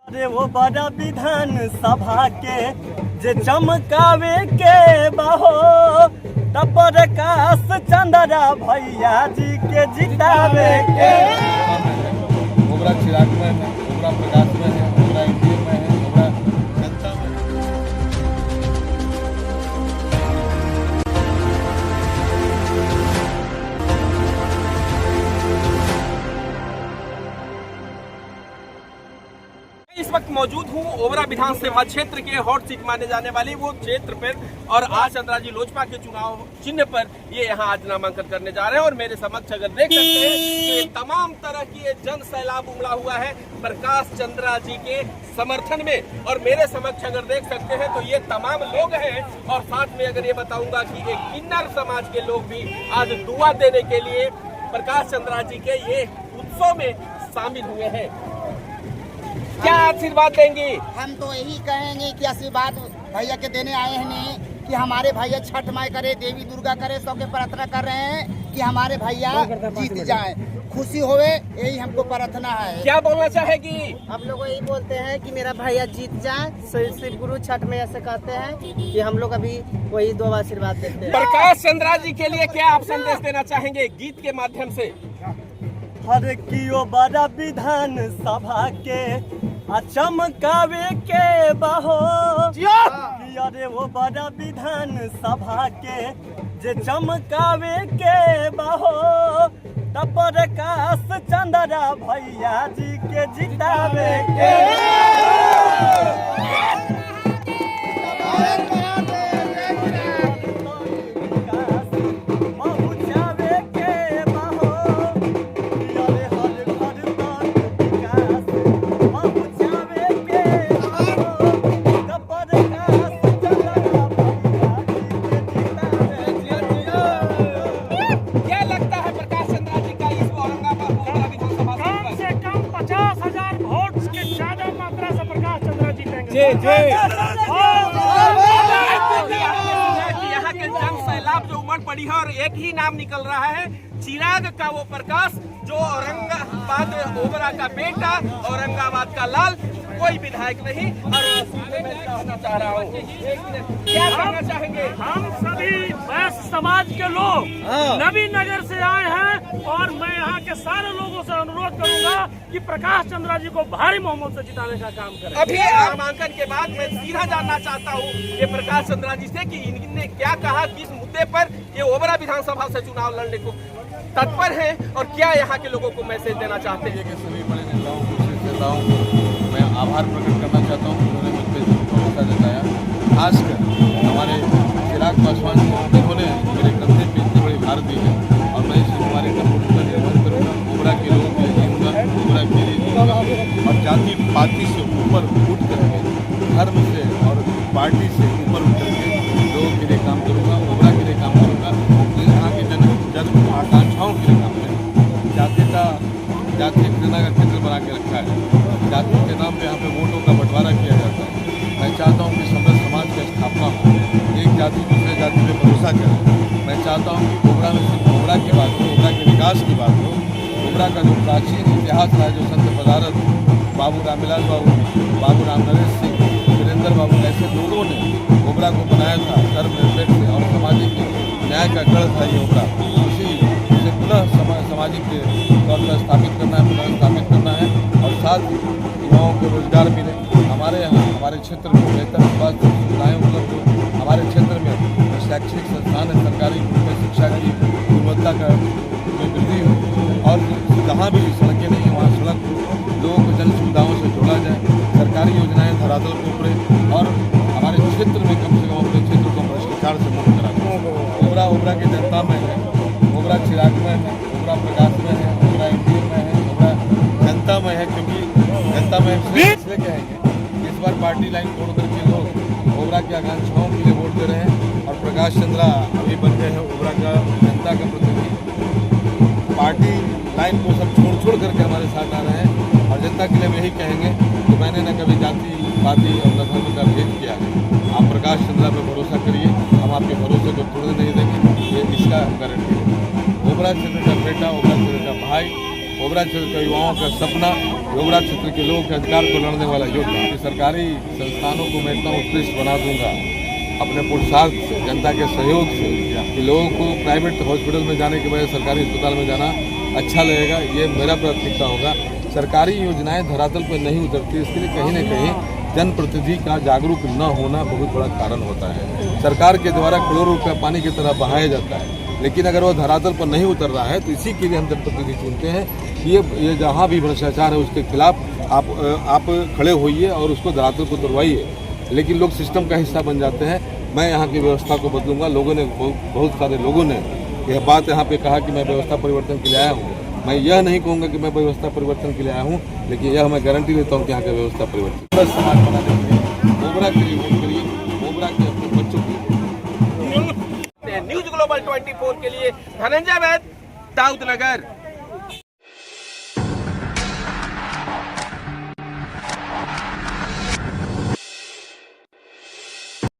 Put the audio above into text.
अरे वो बड़ा विधान सभा के जे चमकावे के बहो तपर काश चंद्रा भैया जी के जितावे के। ओबरा चिराग में है, ओबरा प्रकाश में है, ओबरा एनडीए में है, ओबरा जनता में है। इस वक्त मौजूद हूँ ओबरा विधानसभा क्षेत्र के हॉट सीट माने जाने वाली वो क्षेत्र पर और आज चंद्रा जी लोजपा के चुनाव चिन्ह पर ये यहाँ आज नामांकन करने जा रहे हैं। और मेरे समक्ष अगर देख सकते हैं कि तमाम तरह की जन सैलाब उमड़ा हुआ है प्रकाश चंद्रा जी के समर्थन में। और मेरे समक्ष अगर देख सकते हैं तो ये तमाम लोग हैं और साथ में अगर ये बताऊंगा कि एक किन्नर समाज के लोग भी आज दुआ देने के लिए प्रकाश चंद्रा जी के ये उत्सव में शामिल हुए हैं। क्या आशीर्वाद देंगी? हम तो यही कहेंगे कि आशीर्वाद भैया के देने आए हैं कि हमारे भैया छठ माई करे, देवी दुर्गा करे, सबके प्रार्थना कर रहे हैं कि हमारे भैया जीत जाए, खुशी होवे, यही हमको प्रार्थना है। क्या बोलना चाहेगी? हम लोग यही बोलते हैं कि मेरा भैया जीत जाए। शिव गुरु छठ में ऐसे कहते हैं कि हम लोग अभी वही दो आशीर्वाद देते हैं। प्रकाश चंद्रा जी के लिए क्या आप संदेश देना चाहेंगे गीत के माध्यम से? हर कियो बड़ा विधान सभा के चमकावे के बहो अरे वो बड़ा विधान सभा के जे चमकावे के बहो तपर काश चंद्रा भैया जी के जितावे के। यहाँ के जन सैलाब जो उमड़ पड़ी है और एक ही नाम निकल रहा है चिराग का वो प्रकाश जो औरंगाबाद ओबरा का बेटा, औरंगाबाद का लाल, कोई विधायक नहीं। और मैं कहना चाह रहा हूँ क्या कहना चाहेंगे? हम सभी वैश्य समाज के लोग नवी नगर से आए हैं और मैं यहाँ के सारे लोगों से अनुरोध करूंगा कि प्रकाश चंद्रा जी को भारी बहुमत से जिताने का काम करें। अभी नामांकन के बाद मैं सीधा जानना चाहता हूँ कि प्रकाश चंद्रा जी से कि इन्होंने क्या कहा, किस मुद्दे पर ये ओबरा विधानसभा से चुनाव लड़ने को तत्पर है और क्या यहाँ के लोगों को मैसेज देना चाहते हैं? सभी बड़े नेताओं को, शीर्ष नेताओं को मैं आभार प्रकट करना चाहता हूँ, उन्होंने मुझ पर भरोसा जताया। खासकर हमारे चिराग पासवान जिन्होंने मेरे कंधे पे इतनी बड़ी भार दी है और मैं इस हमारे कंप्यूटर पर निर्भर करूँगा, ओबरा के लोगों के लिए जीऊँगा, ओबरा के लिए जीऊँगा और जाति पाति से ऊपर उठ करके, धर्म से और पार्टी से ऊपर उठ करके लोगों के लिए काम करूँगा, ओबरा के लिए काम करूँगा, यहाँ के जन आकांक्षाओं के लिए काम करूँगा। जातीय घृणा का केंद्र बना के रखा है, जाति के नाम पे यहाँ पे वोटों का बंटवारा किया जाता है। मैं चाहता हूँ कि समृद्ध समाज की स्थापना हो, एक जाति दूसरे जाति पे भरोसा करे। मैं चाहता हूँ कि ओबरा में सिर्फ ओबरा की बात हो, ओबरा के विकास की बात हो। ओबरा का जो प्राचीन इतिहास रहा है, जो संत पदारत बाबू रामविलास बाबू, बाबू राम नरेश सिंह, वीरेंद्र बाबू ऐसे लोगों ने ओबरा को बनाया था धर्मनिरपेक्ष और सामाजिक न्याय का गढ़ था ये ओबरा। उसी से पुनः सामाजिक तौर पर स्थापित करना है, पुनः स्थापित करना है और साथ ही युवाओं को रोजगार मिले। हमारे यहाँ हमारे क्षेत्र में बेहतर स्वास्थ्य सुविधाएँ उपलब्ध हो, हमारे क्षेत्र में शैक्षणिक संस्थान है, सरकारी शिक्षा की गुणवत्ता का वृद्धि हो और जहाँ भी सड़कें नहीं वहाँ सड़क हो, लोगों को जन सुविधाओं से जोड़ा जाए, सरकारी योजनाएं धरातल पर उतरे और हमारे क्षेत्र में कम से कम अपने क्षेत्र को भ्रष्टाचार से मुक्त करा जाए। ओबरा की जनता में है, ओबरा चिराग में है, ओबरा प्रकाश में है, ओबरा एनडीए में है, ओबरा जनता में है। क्योंकि जनता में इसलिए कहेंगे इस बार पार्टी लाइन तोड़ करके लोग ओबरा की आकांक्षाओं के लिए वोट दे रहे हैं और प्रकाश चंद्रा अभी बन गए हैं ओबरा का जनता का प्रतिनिधि। पार्टी लाइन को सब छोड़ करके हमारे साथ आ रहे हैं और जनता के लिए हम यही कहेंगे कि मैंने न कभी जाति पाति और न धर्म का भेद किया है। आप प्रकाश चंद्रा पर भरोसा करिए, हम आपके भरोसे को तोड़ने नहीं देंगे, ये इसका गारंटी है। ओबरा क्षेत्र का बेटा, ओबरा क्षेत्र का भाई, ओबरा क्षेत्र के युवाओं का सपना ओबरा क्षेत्र के लोगों के अधिकार को लड़ने वाला योद्धा कि सरकारी संस्थानों को मैं इतना उत्कृष्ट बना दूंगा अपने पुरुषार्थ से, जनता के सहयोग से, कि लोगों को प्राइवेट हॉस्पिटल में जाने के बजाय सरकारी अस्पताल में जाना अच्छा लगेगा। ये मेरा प्राथमिकता होगा। सरकारी योजनाएं धरातल पर नहीं उतरती, इसके लिए कहीं न कहीं जनप्रतिनिधि का जागरूक न होना बहुत बड़ा कारण होता है। सरकार के द्वारा करोड़ों रुपया पानी की तरह बहाया जाता है, लेकिन अगर वो धरातल पर नहीं उतर रहा है तो इसी के लिए हम जनप्रतिनिधि चुनते हैं कि ये जहाँ भी भ्रष्टाचार है उसके खिलाफ आप खड़े होइए और उसको धरातल को उतरवाइए। लेकिन लोग सिस्टम का हिस्सा बन जाते हैं। मैं यहाँ की व्यवस्था को बदलूंगा। लोगों ने बहुत सारे लोगों ने यह बात यहाँ पे कहा कि मैं व्यवस्था परिवर्तन के लिए आया हूँ। मैं यह नहीं कहूँगा कि मैं व्यवस्था परिवर्तन के लिए आया हूँ, लेकिन यह मैं गारंटी देता हूँ कि यहाँ का व्यवस्था परिवर्तन समाज बना देंगे। ओबरा के लिए वोट करिए, ओबरा के अपने बच्चों के लिए। न्यूज ग्लोबल 24 के लिए धनंजय वैद, दाऊदनगर।